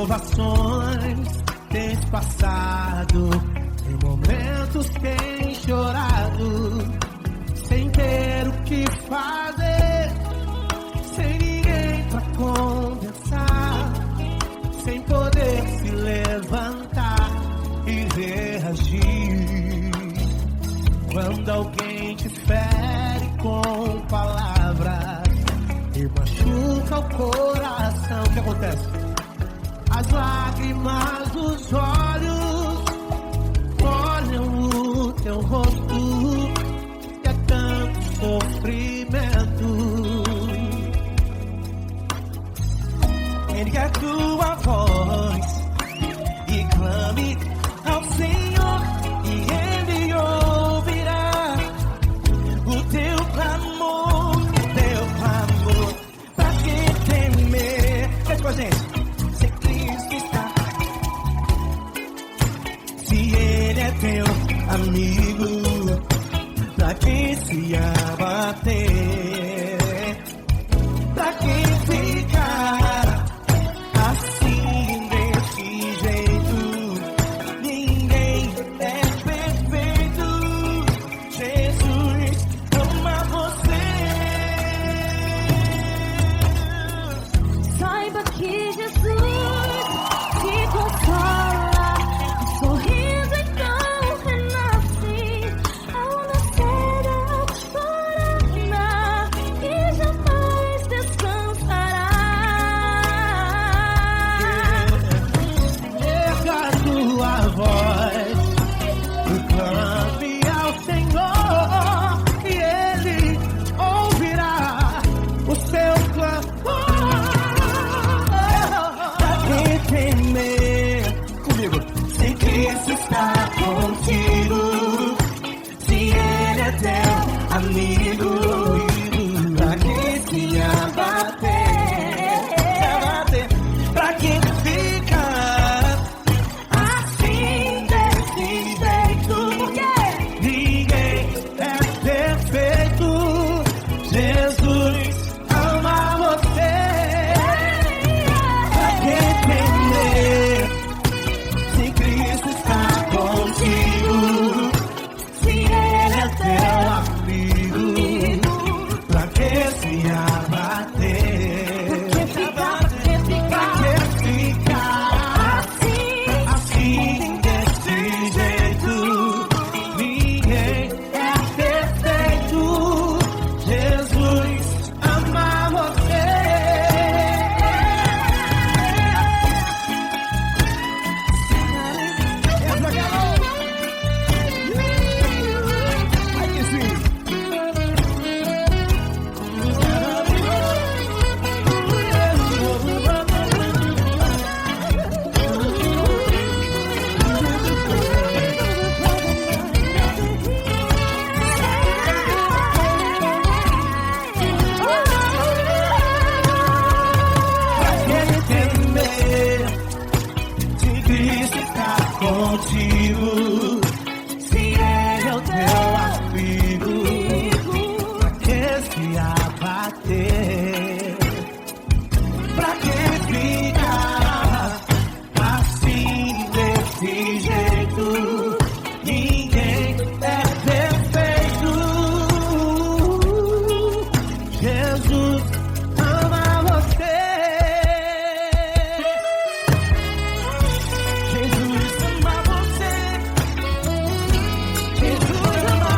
provações tens passado, em momentos tens chorado, sem ter o que fazer, sem ninguém pra conversar, sem poder se levantar e reagir. Quando alguém te fere com palavras e machuca o coração, o que acontece? As lágrimas dos olhos molham o teu rosto, e é tanto sofrimento. Ergue a tua voz e clame ao Senhor, e Ele ouvirá o teu clamor, pra que temer? Cante com a gente. Teu amigo, pra quem se abater, pra quem ficar assim desse jeito, ninguém é perfeito. Jesus ama você. Saiba que Jesus te consola, sorrindo então. Amigo, pra quem se abater, pra quem fica assim desse jeito, porque ninguém é perfeito. Jesus ama você. Pra quem temer, se Cristo está contigo, se Ele é teu amigo, pra que se abater? Pra que ficar assim desse jeito? Ninguém é perfeito. Jesus ama você. Ai que sim. Se Cristo está contigo, se Ele é o teu amigo, pra que se abater? Pra que ficar assim desse jeito? Ninguém é perfeito. Jesus ama você. Jesus ama você. Jesus ama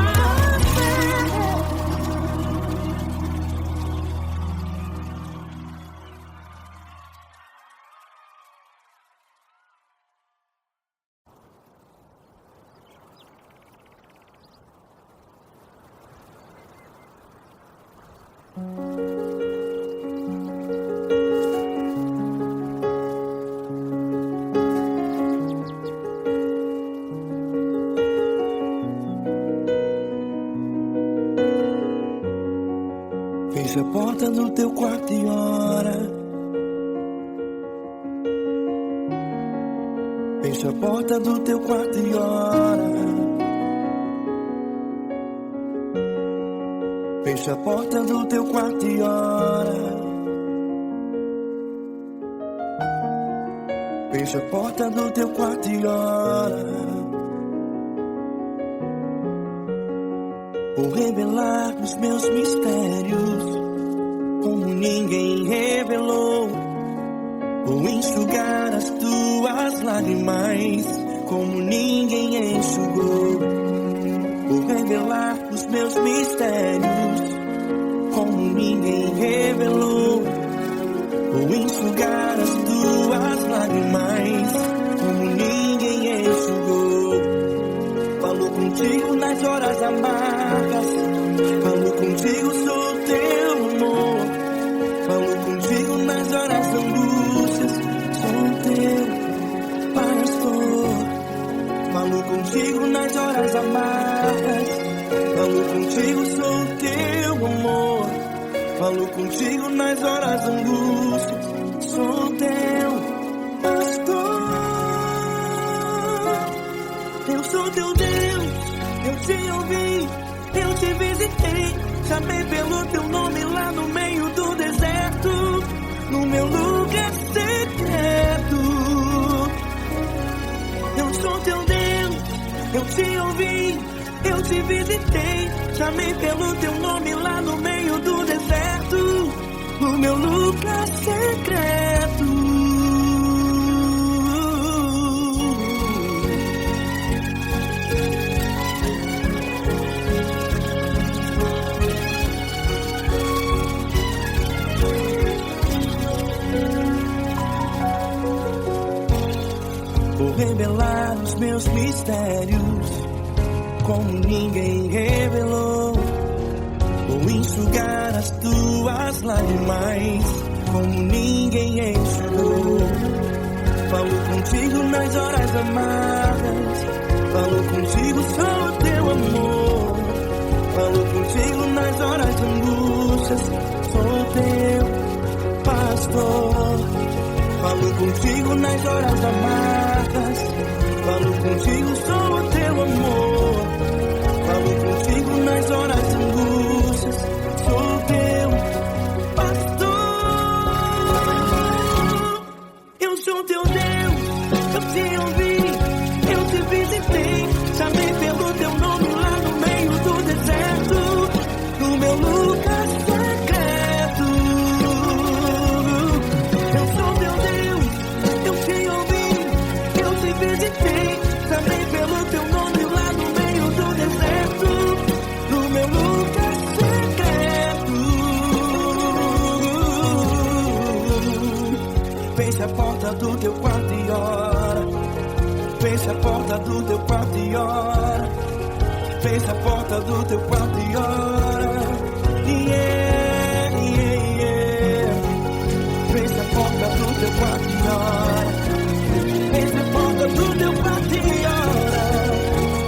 Fecha a porta do teu quarto e ora. Fecha a porta do teu quarto e ora. Fecha a porta do teu quarto e ora. Fecha a porta do teu quarto e ora. Vou revelar os meus mistérios como ninguém revelou. Vou enxugar as tuas lágrimas como ninguém enxugou. Vou revelar os meus mistérios como ninguém revelou. Vou enxugar as tuas lágrimas como ninguém enxugou. Falo contigo nas horas amargas, falo contigo, sou teu amor. Falo contigo nas horas angústias, sou teu pastor. Falo contigo nas horas amargas, falo contigo, sou teu amor. Falo contigo nas horas angústias, sou teu pastor. Eu sou teu Deus, eu te ouvi, eu te visitei. Chamei pelo teu nome lá no meio do deserto, no meu lugar secreto. Eu sou teu Deus, eu te ouvi, eu te visitei. Chamei pelo teu nome lá no meio do deserto, no meu lugar secreto. Vou revelar os meus mistérios como ninguém revelou. Vou enxugar as tuas lágrimas como ninguém enxugou. Falo contigo nas horas amargas, falo contigo, sou teu amor. Falo contigo nas horas angústias, sou teu pastor. Falo contigo nas horas amargas, falo contigo, sou teu amor. Falo contigo nas horas angústias, sou teu pastor. Eu sou teu Deus, eu te ouvi, eu te visitei. Chamei pelo teu nome lá no meio do deserto, no meu lugar secreto. Eu sou teu Deus, eu te ouvi, eu te visitei. Chamei pelo teu nome lá no meio do deserto, no meu lugar secreto. Fecha a porta do teu quarto e ora. Fecha a porta do teu quarto e ora. Fecha a porta do teu quarto e ora. Yeah, yeah, yeah. Fecha a porta do teu quarto e ora. Fecha a porta do teu quarto e ora.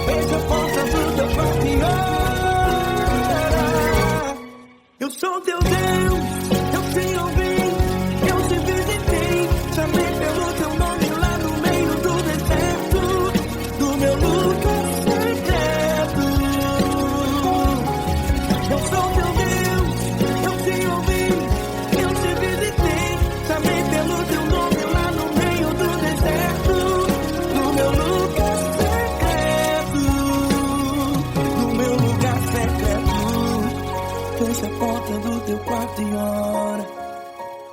Fecha a porta do teu quarto e ora. Eu sou teu Deus, eu te ouvi, eu te visitei. Chamei pelo teu nome lá no meio do deserto, do meu lugar secreto. Eu sou teu Deus, eu te ouvi, eu te visitei. Chamei pelo teu nome lá no meio do deserto, no meu lugar secreto, no meu lugar secreto. Fecha a porta do teu quarto e ora.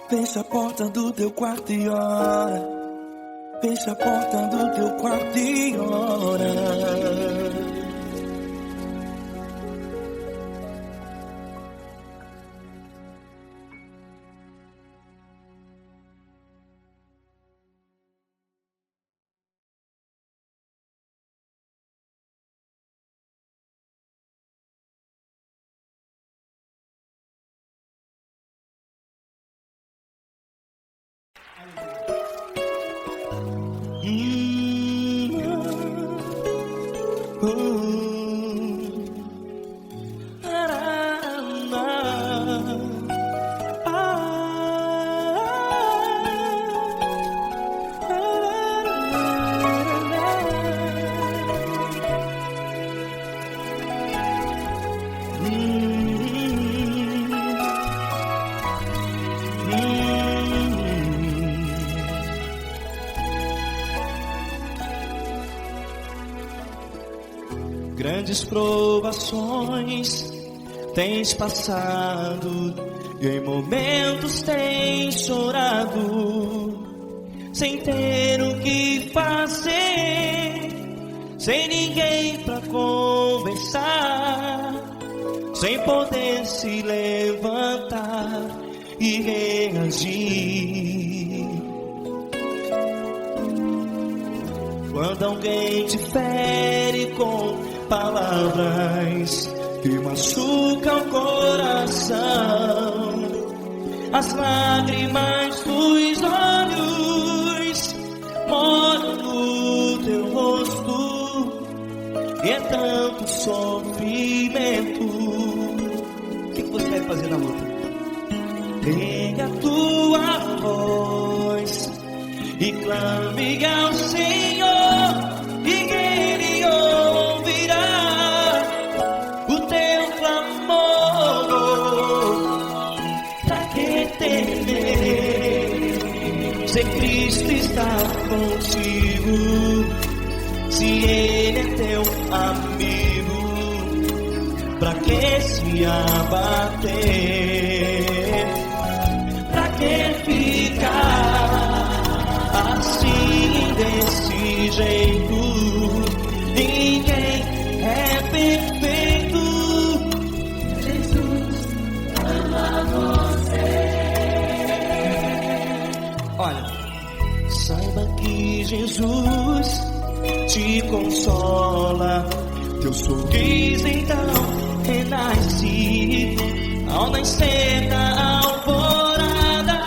Fecha a porta do teu quarto e ora. Fecha a porta do teu quarto e ora. grandes provações tens passado, e em momentos tens chorado, sem ter o que fazer, sem ninguém pra conversar, sem poder se levantar e reagir. Quando alguém te fere com palavras que machucam o coração, as lágrimas dos olhos molham no teu rosto, e é tanto sofrimento. O que você vai fazer na luta? Pega a tua voz e clame ao Senhor, e Ele ouvirá o teu clamor. Pra que temer, se Cristo está contigo, se Ele é teu amigo? Pra que se abater? Pra que ficar assim, desse jeito? Ninguém é perfeito. Jesus ama você. Olha, saiba que Jesus te consola, teu sorriso então renasce ao nascer da alvorada,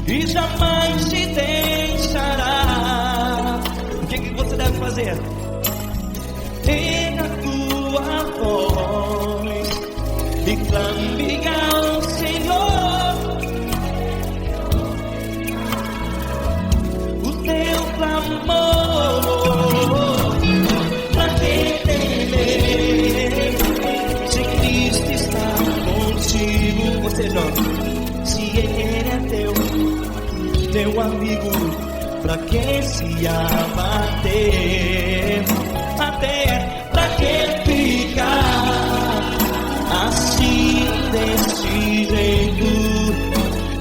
e jamais te deixará. O que você deve fazer? Pega a tua voz e clame ao Senhor, o teu clamor. Pra que temer, se Cristo está contigo? Você joga. Se Ele é teu amigo, pra que se abater? Até pra que ficar assim, desse jeito?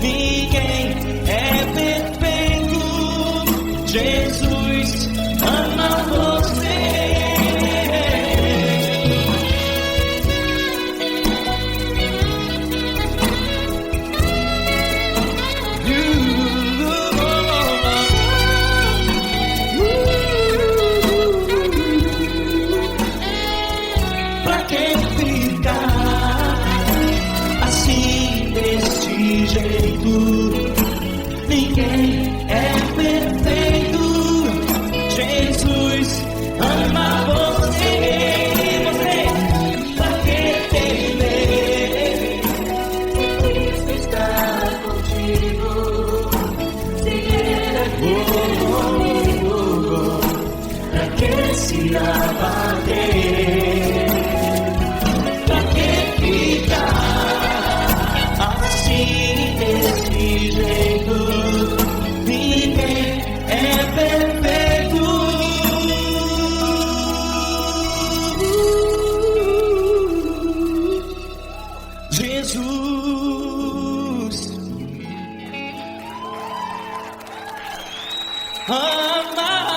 Ninguém é perfeito. Jesus ama você. Pra que ficar assim, desse jeito? Ninguém é perfeito. Jesus ama você. Pra que temer? Cristo está contigo. Se Ele é comigo, pra que se abater? Pra que ficar assim, desse jeito? Ninguém é perfeito. Jesus ama você.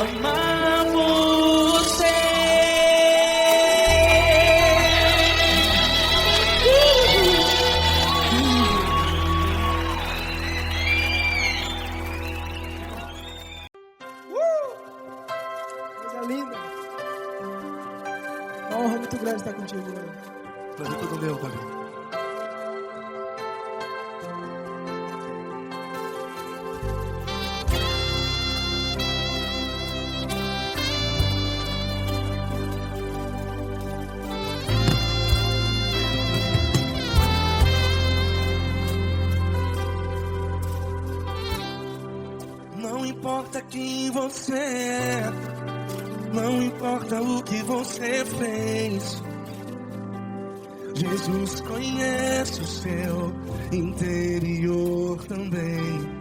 Amar você. Coisa linda. Uma honra muito grande estar contigo, mano. Prazer todo meu, Pai. quem você é, não importa o que você fez. Jesus conhece o seu interior também.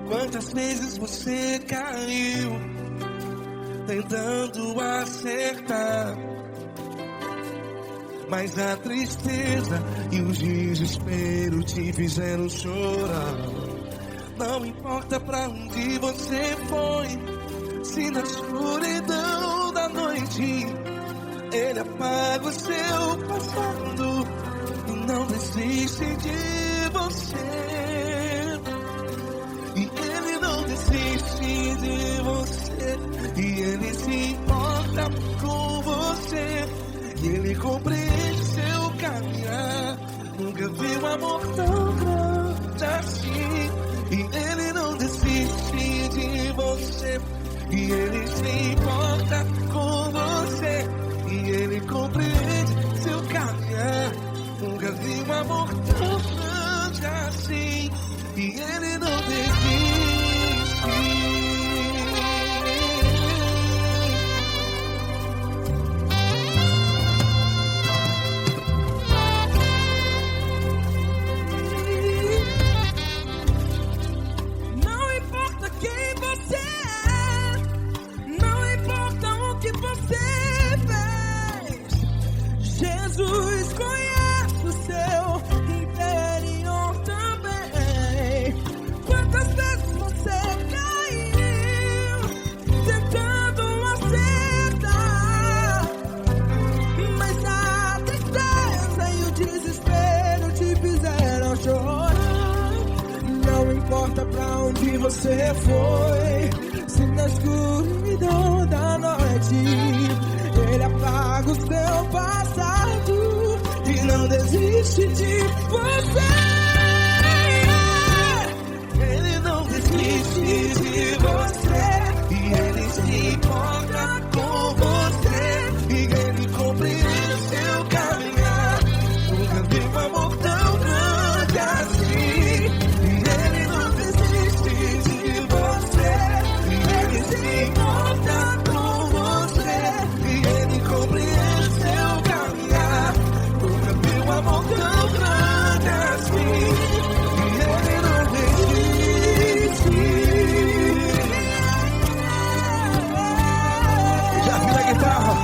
Quantas vezes você caiu tentando acertar, mas a tristeza e o desespero te fizeram chorar. Não importa pra onde você foi, se na escuridão da noite Ele apaga o seu passado e não desiste de você. E Ele não desiste de você, e Ele se importa com você, e Ele compreende seu caminhar. Nunca vi um amor tão grande assim. E Ele não desiste de você, e Ele se importa com você, e Ele compreende seu caminhar. Nunca vi um amor tão grande assim. E Ele não desiste. Não importa quem você é, não importa o que você fez, Jesus conhece o seu interior também. Quantas vezes você caiu tentando acertar, mas a tristeza e o desespero te fizeram chorar. Não importa pra onde você foi, se na escuridão da noite Ele apaga o seu passado e não desiste de você. Ele não desiste de você, e Ele se importa com você, e Ele compreende seu caminhar. Nunca vi um amor tão grande assim. E Ele não desiste de você, e Ele se importa com você, e Ele compreende seu caminhar. Nunca vi um amor tão grande assim. E Ele não desiste. Já vi a guitarra.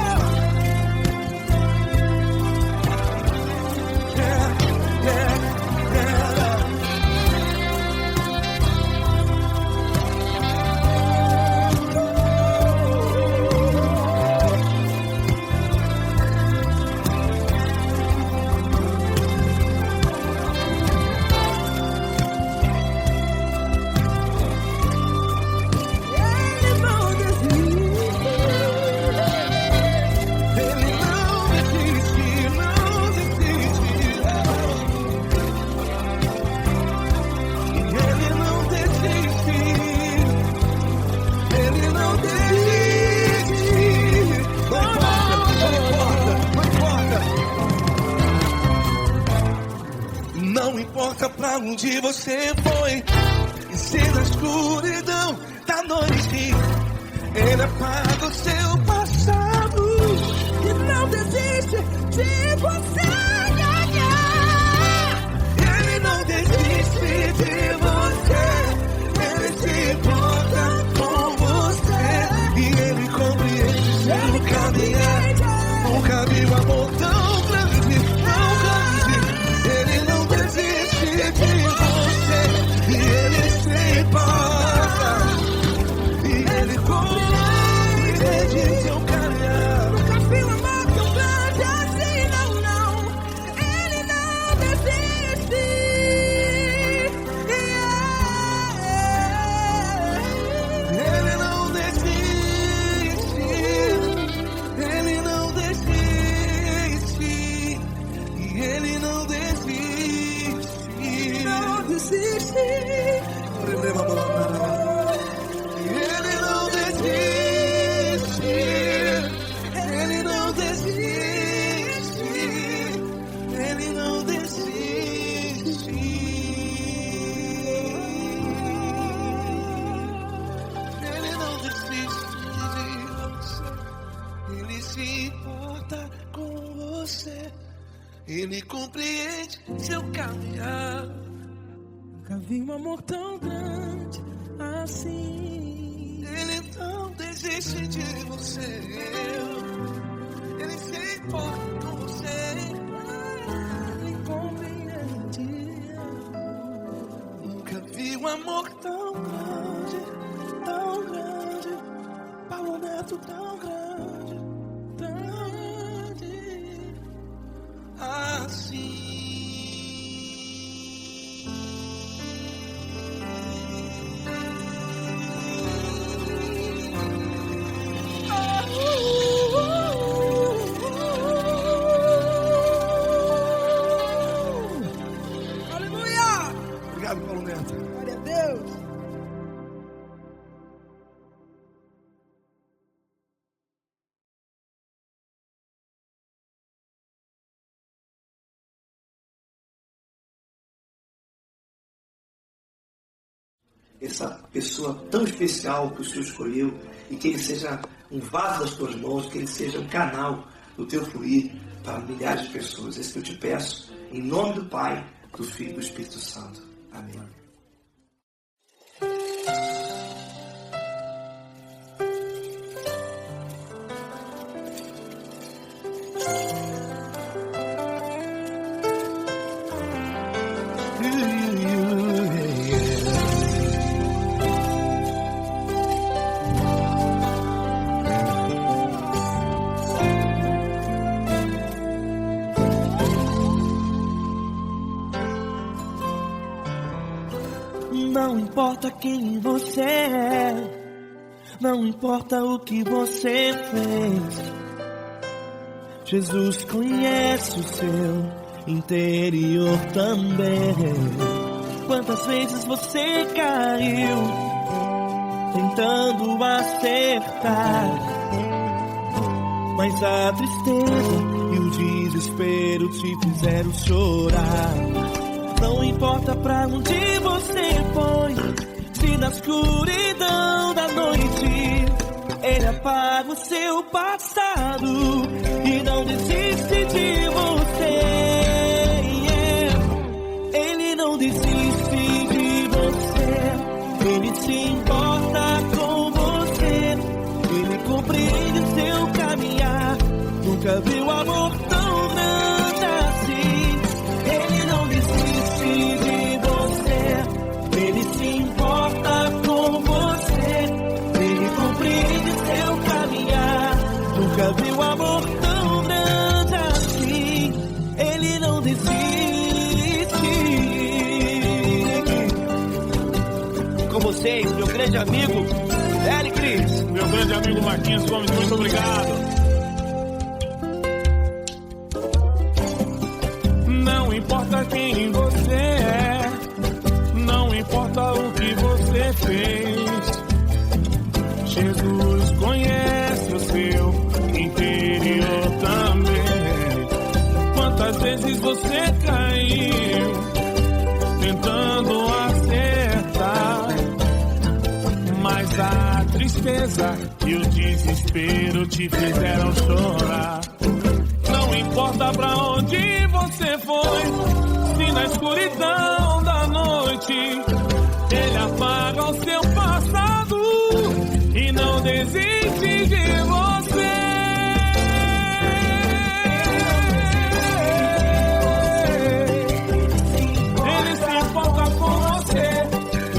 Ele não desiste. Ele não desiste, não desiste. Ele não desiste. Ele não desiste. Não importa pra onde você foi, e se na escuridão da noite Ele apaga o seu passado E não desiste de você. Ele não desiste de você, Ele se importa com você, e Ele compreende seu caminhar. Nunca vi um amor tão grande, tão grande. Ele não desiste de você, e Ele se importa, e Ele compreende você. Ele compreende seu caminhar. Nunca vi um amor tão grande assim. Ele não desiste de você. Ele se importa com você. Ele compreende. Nunca vi um amor tão grande, tão grande. Paulo Neto tão grande, tão grande assim. Aleluia! Obrigado, Paulo Neto. Glória a Deus! Essa pessoa tão especial que o Senhor escolheu, e que ele seja um vaso das tuas mãos, que ele seja um canal do teu fluir para milhares de pessoas. É isso que eu te peço, em nome do Pai, do Filho e do Espírito Santo. Amém. Não importa quem você é, não importa o que você fez, Jesus conhece o seu interior também. Quantas vezes você caiu tentando acertar, mas a tristeza e o desespero te fizeram chorar. Não importa pra onde você foi, se na escuridão da noite Ele apaga o seu passado e não desiste de você. Ele não desiste de você, Ele se importa com você, Ele compreende o seu caminhar. Nunca viu amor tão grande assim. Ele não desiste de você, Ele se importa com você, Ele compreende seu caminhar. Nunca viu amor tão grande assim. Ele não desiste. Com vocês, meu grande amigo Eli Cris. Meu grande amigo Marquinhos Gomes, muito obrigado. Não importa quem você é, não importa o que você fez, Jesus conhece o seu interior também. Quantas vezes você caiu tentando acertar, mas a tristeza e o desespero te fizeram chorar. Não importa pra onde você foi, se na escuridão da noite Ele apaga o seu passado e não desiste de você. Ele se importa com você,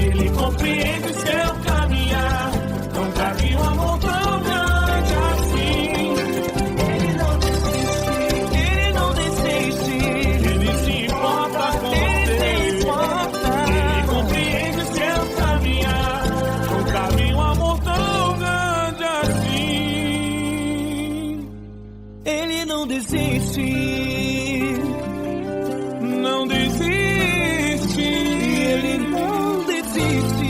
Ele compreende seu caminhar. Nunca vi um amor tão grande assim. Ele não desiste, Ele se importa com você, Ele compreende seu caminhar. Nunca vi um amor tão grande assim. Ele não desiste, Não desiste, Ele não desiste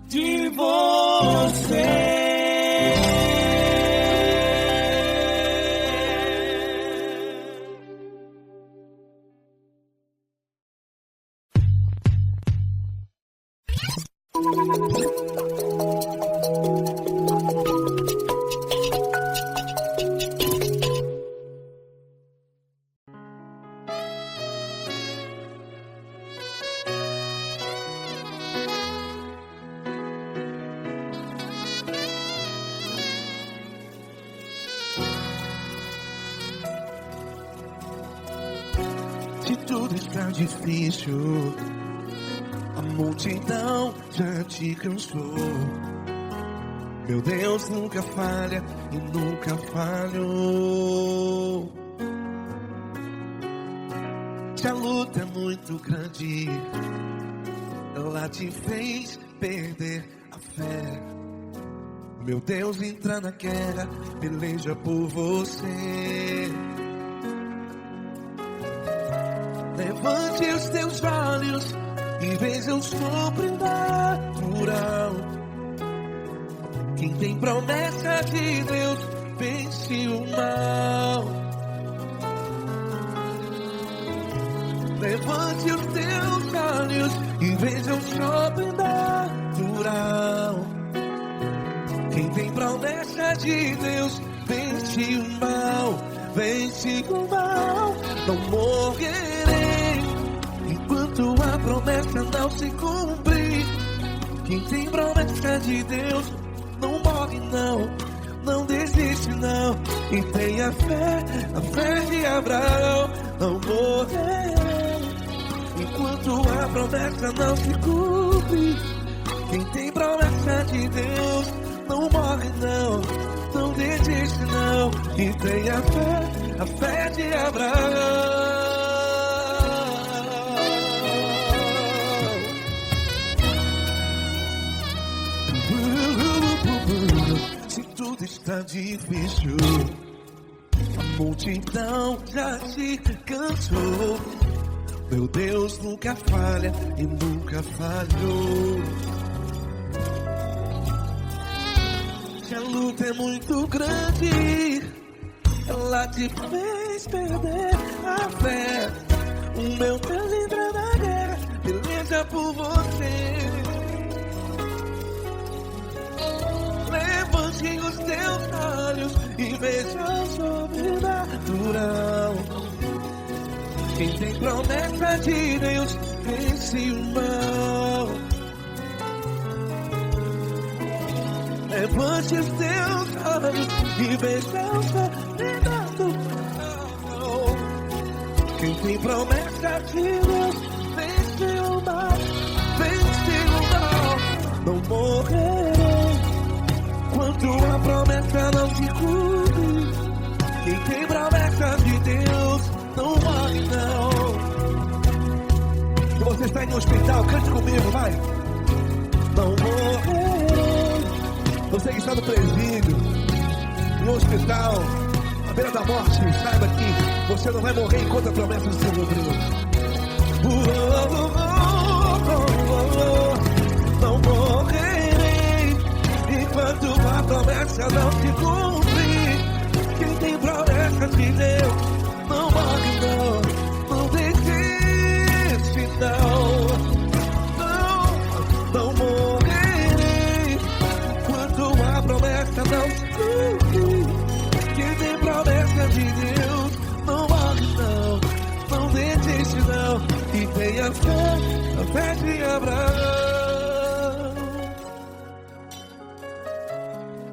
de você. tudo está difícil, a multidão já te cansou. Meu Deus nunca falha e nunca falhou. Se a luta é muito grande, ela te fez perder a fé. Meu Deus entra na guerra, peleja por você. Levante os teus olhos e veja o sobrenatural. Quem tem promessa de Deus vence o mal. Levante os teus olhos e veja o sobrenatural. Quem tem promessa de Deus vence o mal, vence o mal. Não morrerei enquanto a promessa não se cumprir. Quem tem promessa de Deus não morre não, não desiste não. E tenha fé, a fé de Abraão. Não morrerei enquanto a promessa não se cumpre. Quem tem promessa de Deus não morre não, não desiste não. E tenha fé, a fé de Abraão. Se tudo está difícil, a multidão já se cansou. Meu Deus nunca falha e nunca falhou. Se a luta é muito grande, ela te fez perder a fé. O meu Deus entra na guerra, peleja por você. Levante os teus olhos e veja o sobrenatural. Quem tem promessa de Deus vence o mal. Levante os teus olhos e veja o sobrenatural. Quem tem promessa de Deus vence o mal, vence o mal. Não morrerei enquanto a promessa não se cumpre. Quem tem promessa de Deus não morre não. Se você está em um hospital, cante comigo, vai. Não morrerei. Você que está no presídio, no hospital, à beira da morte, saiba que você não vai morrer enquanto a promessa não se cumpriu. Não morrerei enquanto a promessa não se cumprir. Quem tem promessa de Deus não morre não, não desiste não. Não morrerei enquanto a promessa não se cumprir. Quem tem promessa de Deus não morre não, não desiste não. E tenha fé, a fé de Abraão.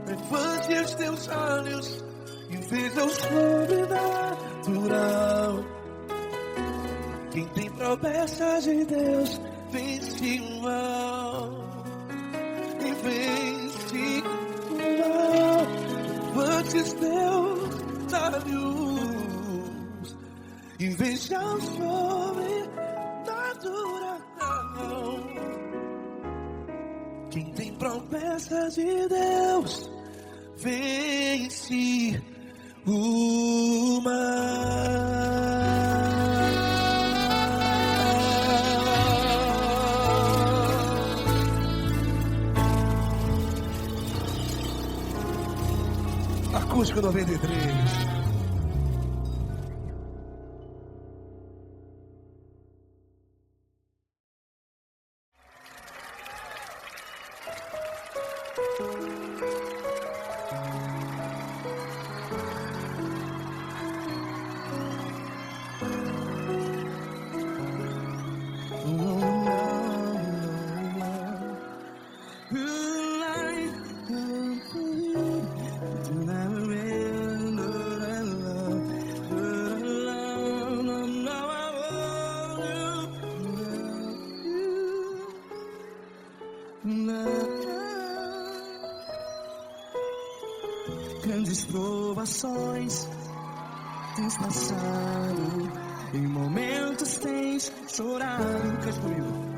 Levante os teus olhos e veja o sobrenatural. Quem tem promessa de Deus vence o mal, e vence o mal. Levante os teus olhos e veja o sobrenatural. Quem tem promessa de Deus vence o mal. Acústico 93. grandes provações tens passado, em momentos tens chorado. Cante comigo.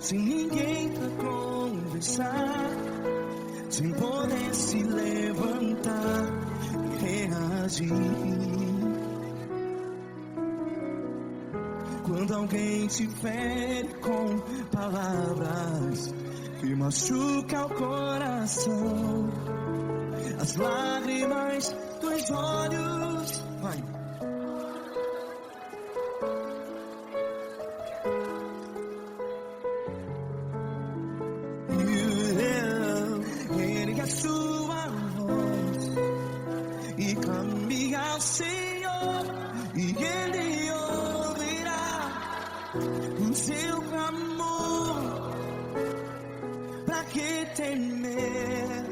Sem ninguém pra conversar, sem poder se levantar e reagir. Quando alguém te fere com palavras que machuca o coração, as lágrimas dos olhos, vai. Ergue a sua voz e clame ao Senhor, e Ele ouvirá o seu clamor. Pra que temer,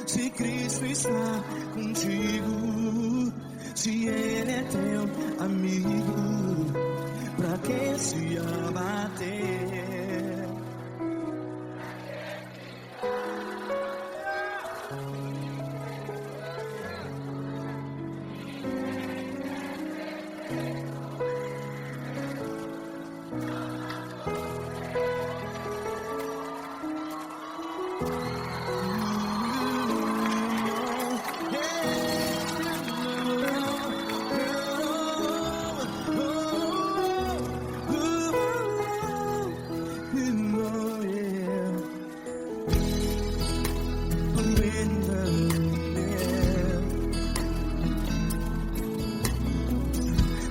se Cristo está contigo, se Ele é teu amigo? Pra que se abater?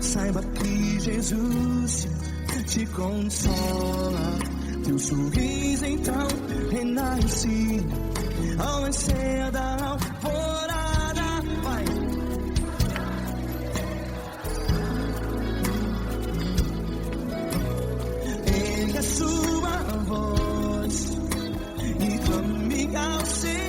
Saiba que Jesus te consola, teu sorriso então renasce ao nascer da alvorada. Vai. Ergue a sua voz e clame ao Senhor.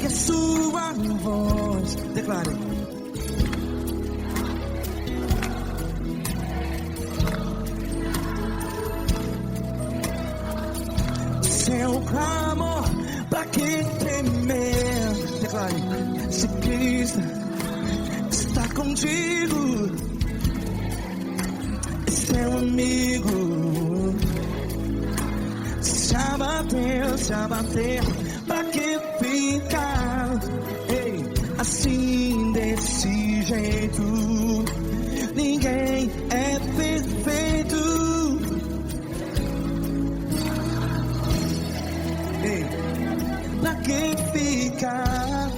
Sua voz, declare. Seu clamor, pra que temer? Declare. Se Cristo está contigo, é seu amigo. Se abater, pra que ficar, ei, assim desse jeito? Ninguém é perfeito. Ei, pra que ficar?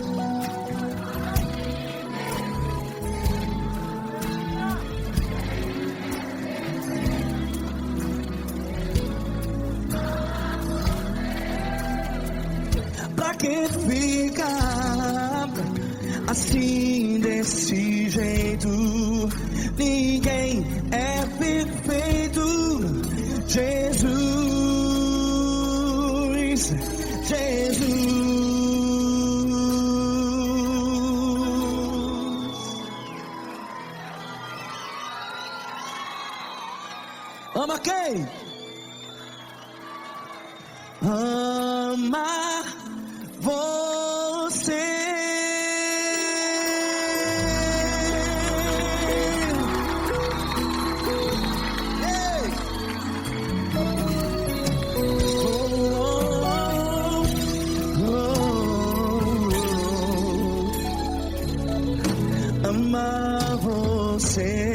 Que fica assim desse jeito? Ama quem? Ama você. Ei! Amar você.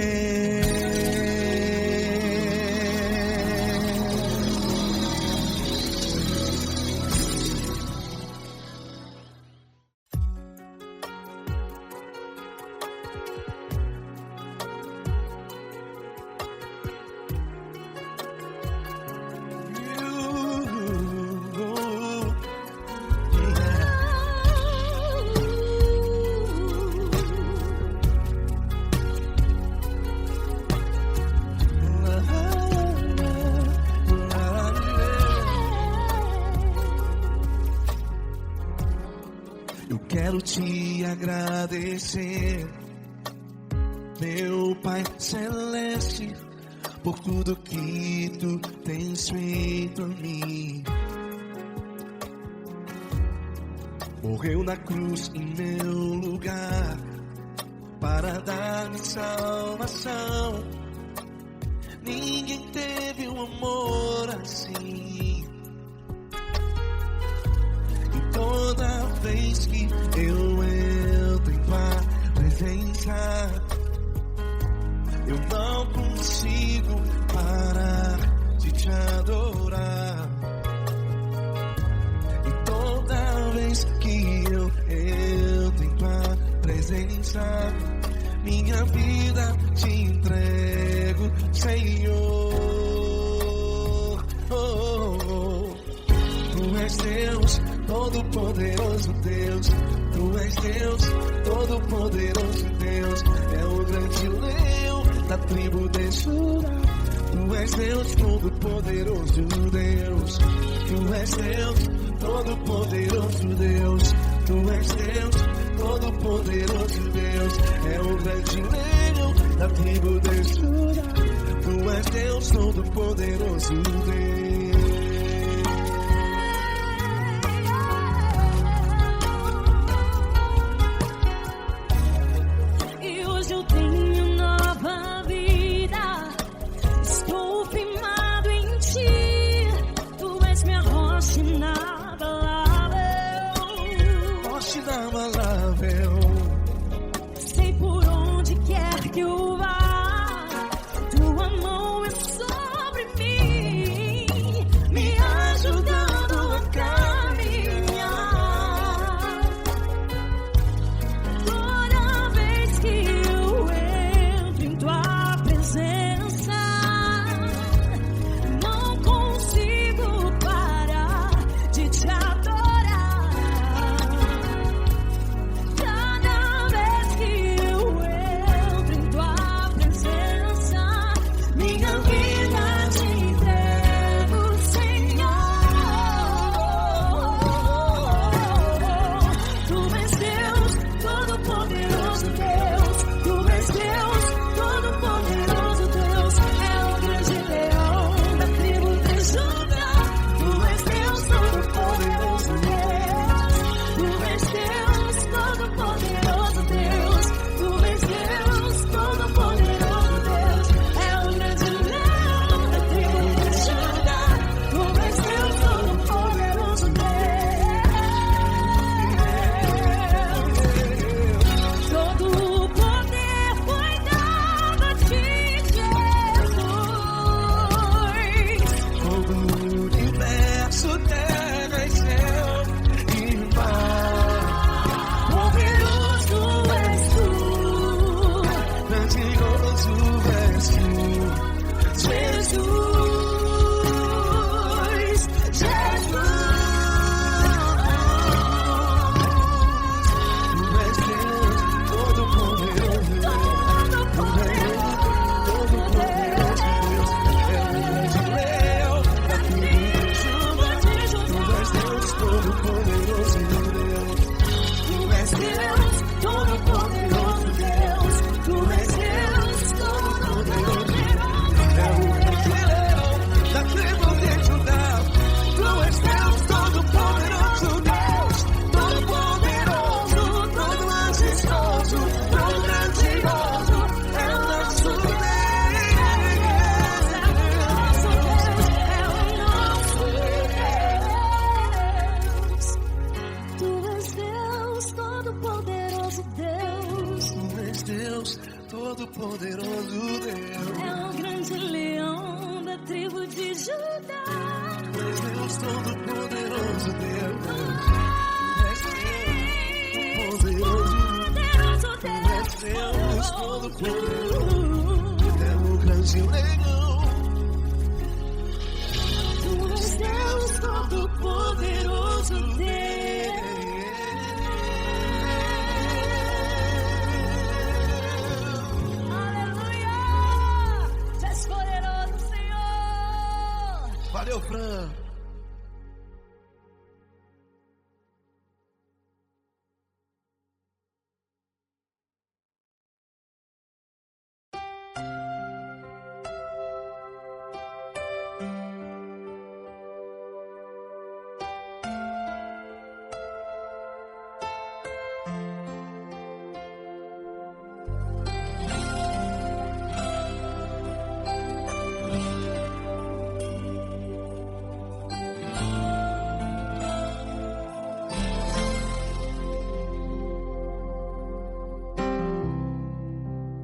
Eu quero te agradecer, meu Pai Celeste, por tudo que tu tens feito a mim. Morreu na cruz em meu lugar para dar-me salvação. Ninguém teve um amor assim. E toda vez que eu entro em tua presença, eu não consigo parar de te adorar. E toda vez que eu entro em tua presença, minha vida te entrego, Senhor. Tu és Deus, todo-poderoso Deus. Tu és Deus, todo-poderoso Deus. É o grande leão da tribo de Judá. Tu és Deus, todo-poderoso Deus. Tu és Deus, todo-poderoso Deus. Tu és Deus, todo-poderoso Deus. É o grande leão da tribo de Judá. Tu és Deus, todo-poderoso Deus. Sei por onde quer que eu vá, tua mão é sobre mim, me ajudando a caminhar. Toda vez que eu entro em tua presença, não consigo parar de te adorar. Cada vez que eu entro em tua Todo-Poderoso Deus, Tu és Deus, Todo-Poderoso Deus. é o grande leão da tribo de Judá. Tu és Deus, Todo-Poderoso Deus. Tu és Deus, Poderoso Tu és Deus, Deus, Todo-Poderoso. Tu é o grande leão. Tu és Deus Todo-Poderoso Deus. Aleluia! Tu és poderoso, Senhor. Valeu, Fran.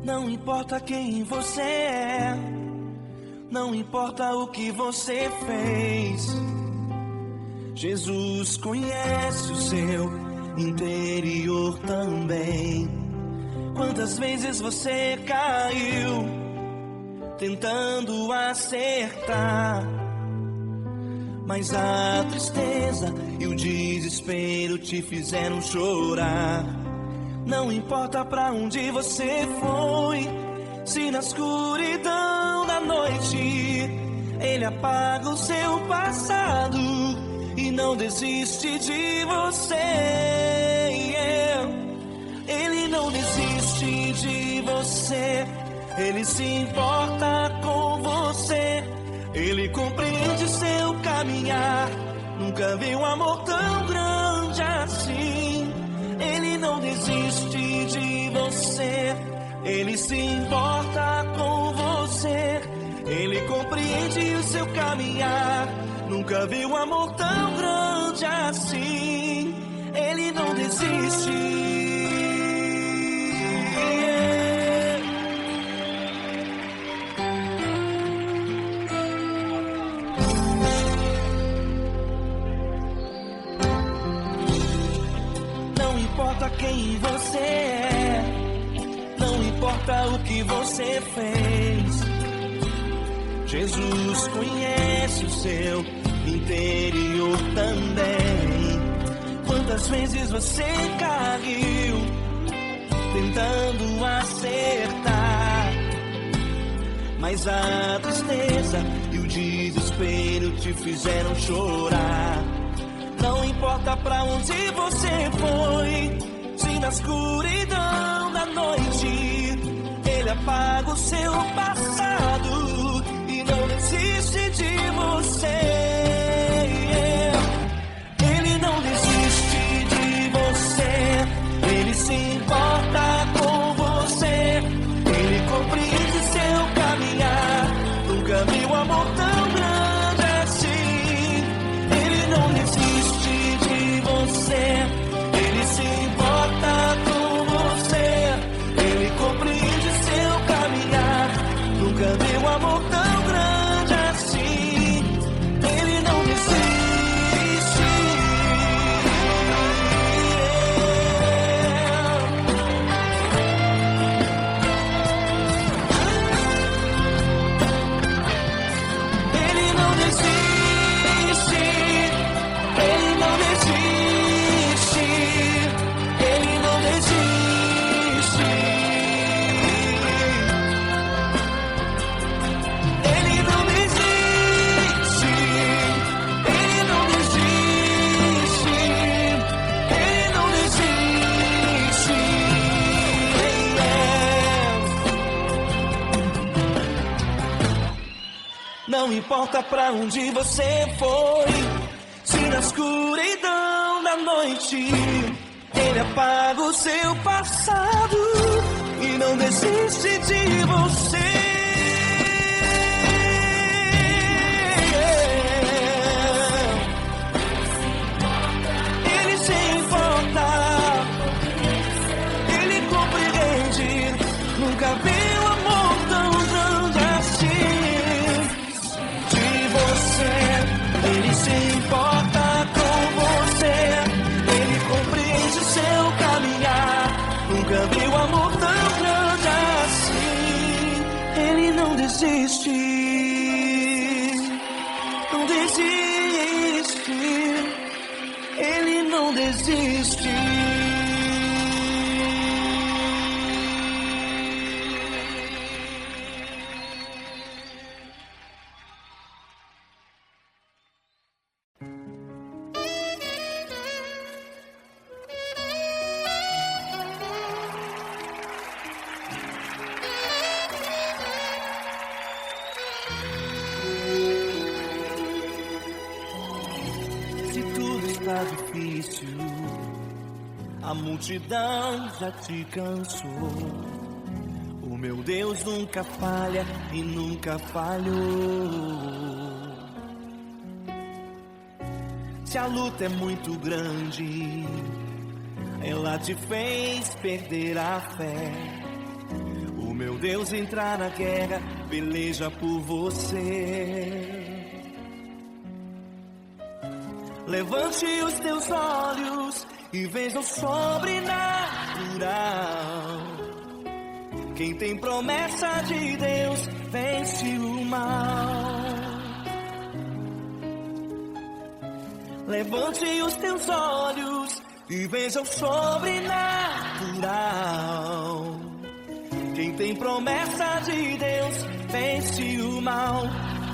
Não importa quem você é, não importa o que você fez, Jesus conhece o seu interior também. Quantas vezes você caiu tentando acertar, mas a tristeza e o desespero te fizeram chorar. Não importa pra onde você foi, se na escuridão da noite Ele apaga o seu passado e não desiste de você. Ele não desiste de você, Ele se importa com você, Ele compreende seu caminhar. Nunca vi um amor tão grande assim. Ele não desiste de você, Ele se importa com você, Ele compreende o seu caminhar. Nunca vi um amor tão grande assim. Ele não desiste. Não importa quem você é, não importa o que você fez, Jesus conhece o seu interior também. Quantas vezes você caiu tentando acertar, mas a tristeza e o desespero te fizeram chorar. Não importa pra onde você foi, se na escuridão da noite Ele apaga o seu passado e não desiste de você. Ele não desiste de você, Ele se importa com você, Ele compreende seu caminhar. Nunca vi um amor tão grande assim. Ele não desiste de você, Ele se importa com você, Ele compreende seu caminhar. Nunca vi um amor tão grande assim. Ele não desiste. Ele não desiste. Ele não desiste. Ele não desiste. Ele não desiste. Ele não desiste. Ele não desiste. Não importa pra onde você foi, se na escuridão da noite Ele apaga o seu passado e não desiste de você. Ele se importa, Nunca vi o amor tão grande assim. Ele não desiste, não desiste, ele não desiste. Tá difícil, a multidão já te cansou. O meu Deus nunca falha e nunca falhou. Se a luta é muito grande, ela te fez perder a fé. O meu Deus entrar na guerra, peleja por você. Levante os teus olhos e veja o sobrenatural. Quem tem promessa de Deus vence o mal. Levante os teus olhos e veja o sobrenatural. Quem tem promessa de Deus vence o mal.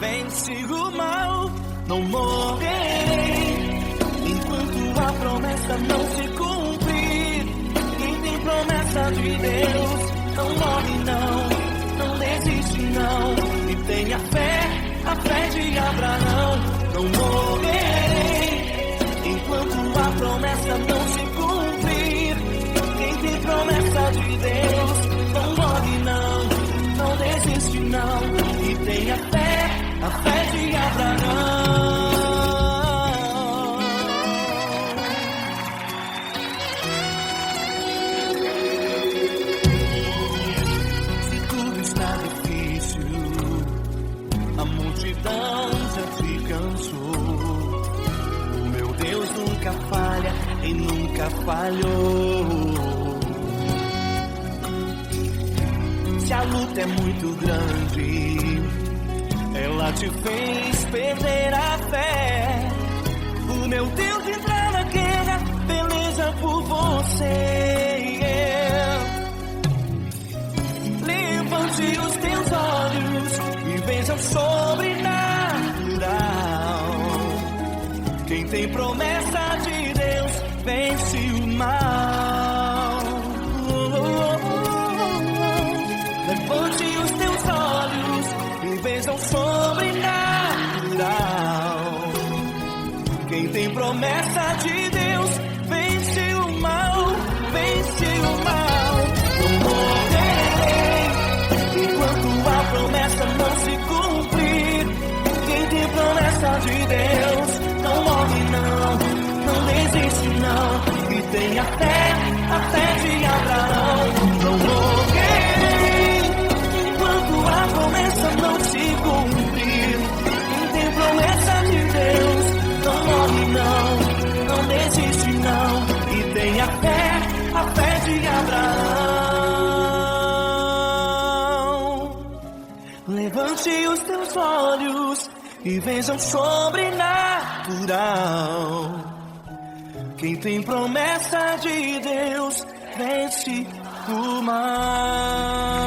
Vence o mal. Não morrerei enquanto a promessa não se cumprir. Quem tem promessa de Deus não morre não, não desiste não. E tenha fé, a fé de Abraão. Não morrerei enquanto a promessa não se cumprir. Quem tem promessa de Deus não morre não, não desiste não. E tenha fé, a fé de Abraão. Se tudo está difícil, a multidão já te cansou. O meu Deus nunca falha e nunca falhou. Se a luta é muito grande, ela te fez perder a fé. O meu Deus entrar na guerra, peleja por você. Levante os teus olhos e veja o sobrenatural. Quem tem promessa de Deus vence o mal. Levante os teus olhos e veja o sobrenatural. Quem tem promessa de Deus vence o mal, vence o mal. Não morrerei enquanto a promessa não se cumprir. Quem tem promessa de Deus não morre não, não desiste não. E tenha fé, a fé de Abraão. Não morrerei enquanto a promessa não se cumprir. Quem tem promessa de Deus não morre não, não desiste não. E tenha fé, a fé de Abraão. Levante os teus olhos e veja o sobrenatural. Quem tem promessa de Deus vence o mal.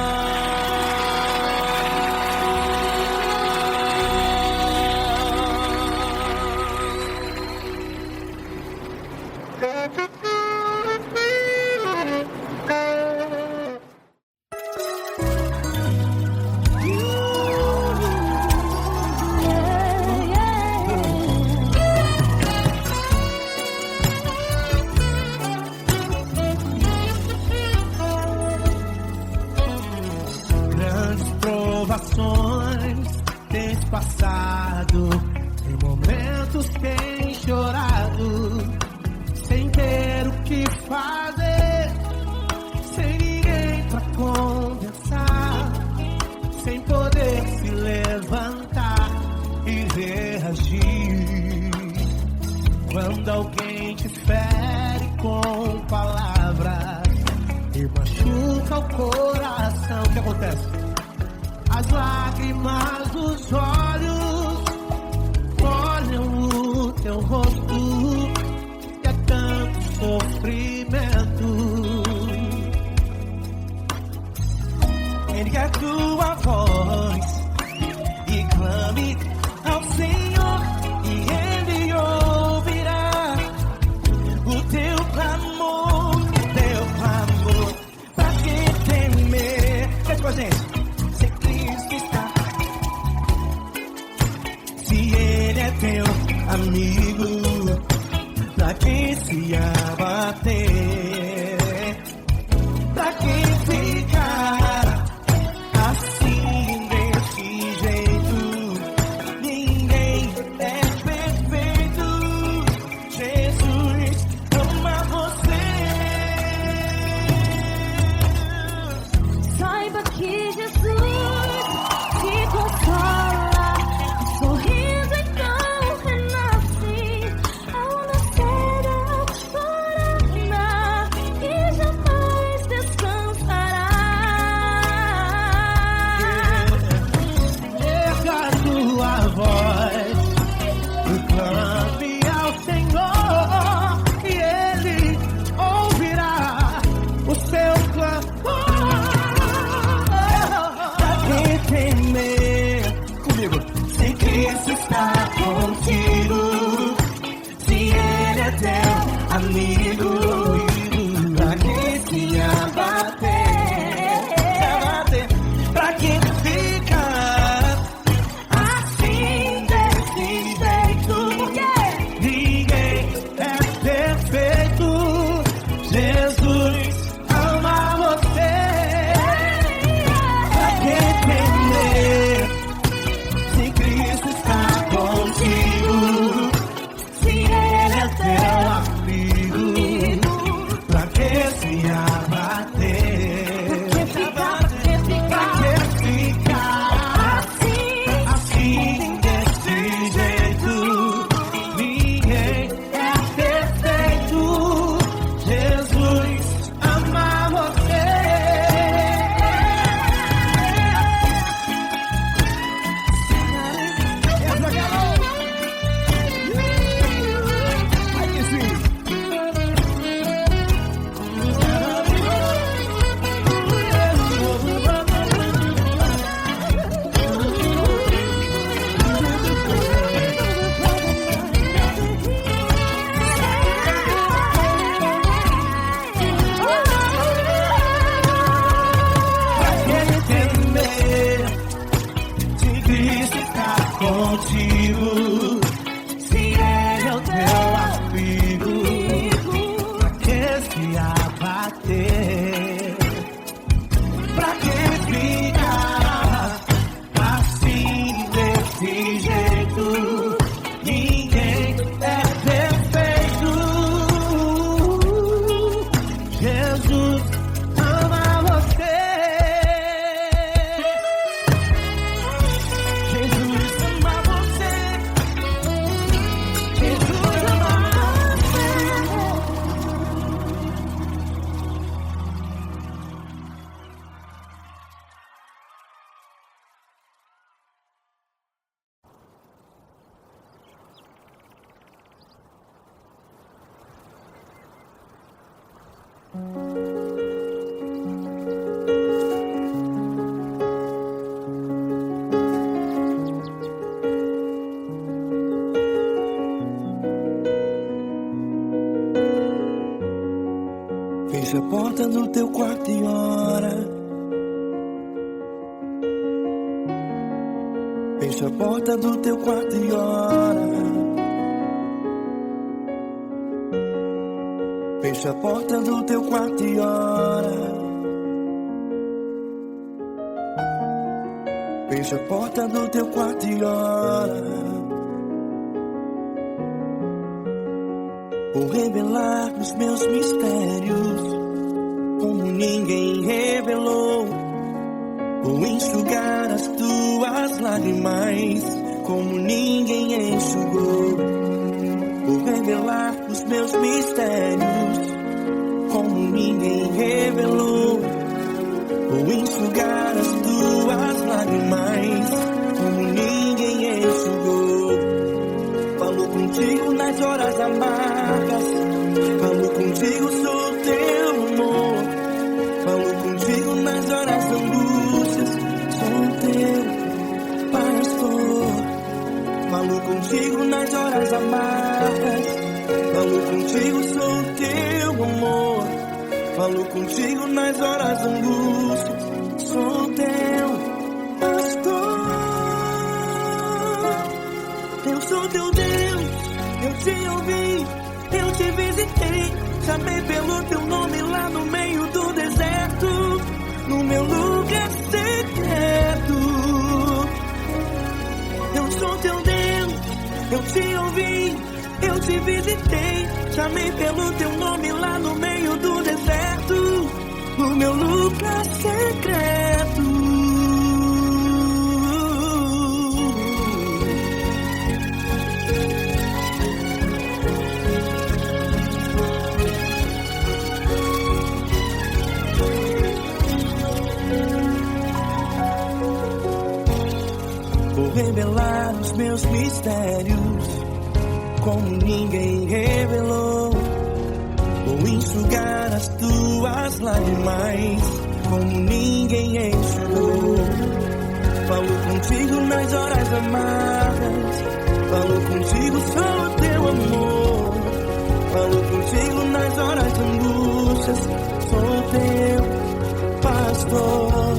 Tens passado, em momentos tens chorado, sem ter o que fazer, sem ninguém pra conversar, sem poder se levantar e reagir. Quando alguém te fere com palavras, meu coração. O que acontece? As lágrimas dos olhos molham o teu rosto, que é tanto sofrimento. Ergue a tua voz e clame ao Senhor, e Ele ouvirá o teu clamor, pra que temer? Cante com a gente. Se Cristo está, se Ele é teu amigo, pra que se abater? Pra que ficar assim desse jeito? Ninguém é perfeito. Jesus ama você. Saiba que Jesus te consola, o sorriso então renasce ao nascer ao chorar e jamais descansará. Erga a tua voz e clame ao Senhor, e Ele ouvirá o seu clamor. Pra que temer? Comigo. Se Cristo está contigo, se Ele é teu amigo, pra que se abater? Pra que ficar assim desse jeito? Ninguém é perfeito. Jesus ama você. Pra que temer? Se Cristo está contigo, se Ele é teu amigo, pra que se abater? Pra que ficar assim desse jeito? Ninguém é perfeito. Jesus ama você. Aí sim. Pra que temer? Se Cristo está contigo, se Ele é o teu amigo, pra que se abater? Pra que ficar assim desse jeito? Ninguém é perfeito. Jesus ama você. Jesus ama você. Jesus ama você. Fecha a porta do teu quarto e ora. Fecha a porta do teu quarto e ora. Fecha a porta do teu quarto e ora. Fecha a porta do teu quarto e ora. Vou revelar os meus mistérios como ninguém revelou. Vou enxugar as tuas lágrimas como ninguém enxugou. Vou revelar os meus mistérios como ninguém revelou. contigo nas horas da angústia. Sou teu pastor. Eu sou teu Deus, eu te ouvi, eu te visitei. Chamei pelo teu nome lá no meio do deserto, no meu lugar secreto. Eu sou teu Deus, eu te ouvi, eu te visitei. Chamei pelo teu nome lá no meio do deserto, no meu lugar secreto. Vou revelar os meus mistérios como ninguém revelou. Vou enxugar as tuas lágrimas como ninguém enxugou. Falo contigo nas horas amargas, falo contigo só o teu amor. Falo contigo nas horas de angústias, sou teu pastor.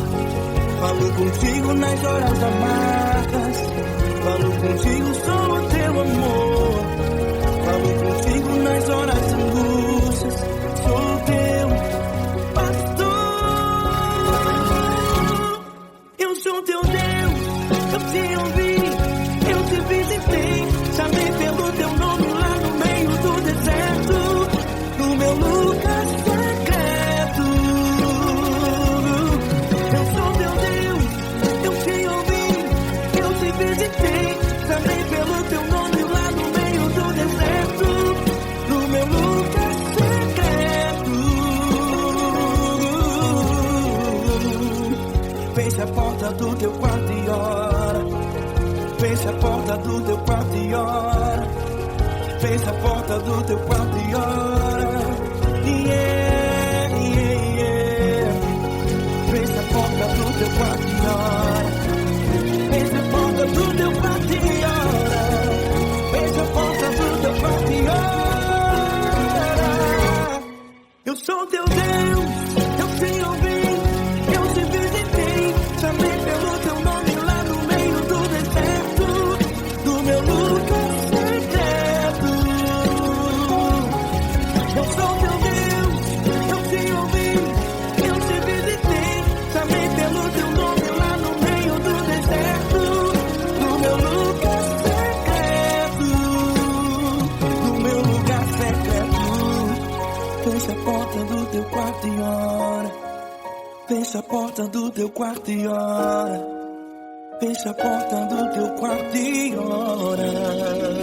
Falo contigo nas horas amargas, falo contigo só o teu amor. Falo contigo nas horas de angústias, sou teu pastor. Eu sou teu Deus, eu te ouvi, eu te visitei. Chamei pelo teu nome lá no meio do deserto, no meu lugar secreto. Eu sou teu Deus, eu te ouvi, eu te visitei. Chamei pelo teu nome lá no meio do deserto, no meu lugar secreto. Feche a porta do teu quarto e ora. Feche a porta do teu quarto e ora. Feche a porta do teu quarto e ora. Yeah, yeah, yeah. Feche a porta do teu quarto e ora. Feche a porta do teu quarto e ora. Feche a porta do teu quarto e ora. Eu sou teu Deus, eu te ouvi, eu te visitei. Chamei pelo teu nome lá no meio do deserto, do meu lugar secreto. Eu sou teu Deus, eu te ouvi, eu te visitei. Chamei pelo teu nome lá no meio do deserto, do meu lugar secreto, do meu lugar secreto. Fecha a porta do teu quarto e ora. Fecha a porta do teu quarto e ora. Fecha a porta do teu quarto e ora.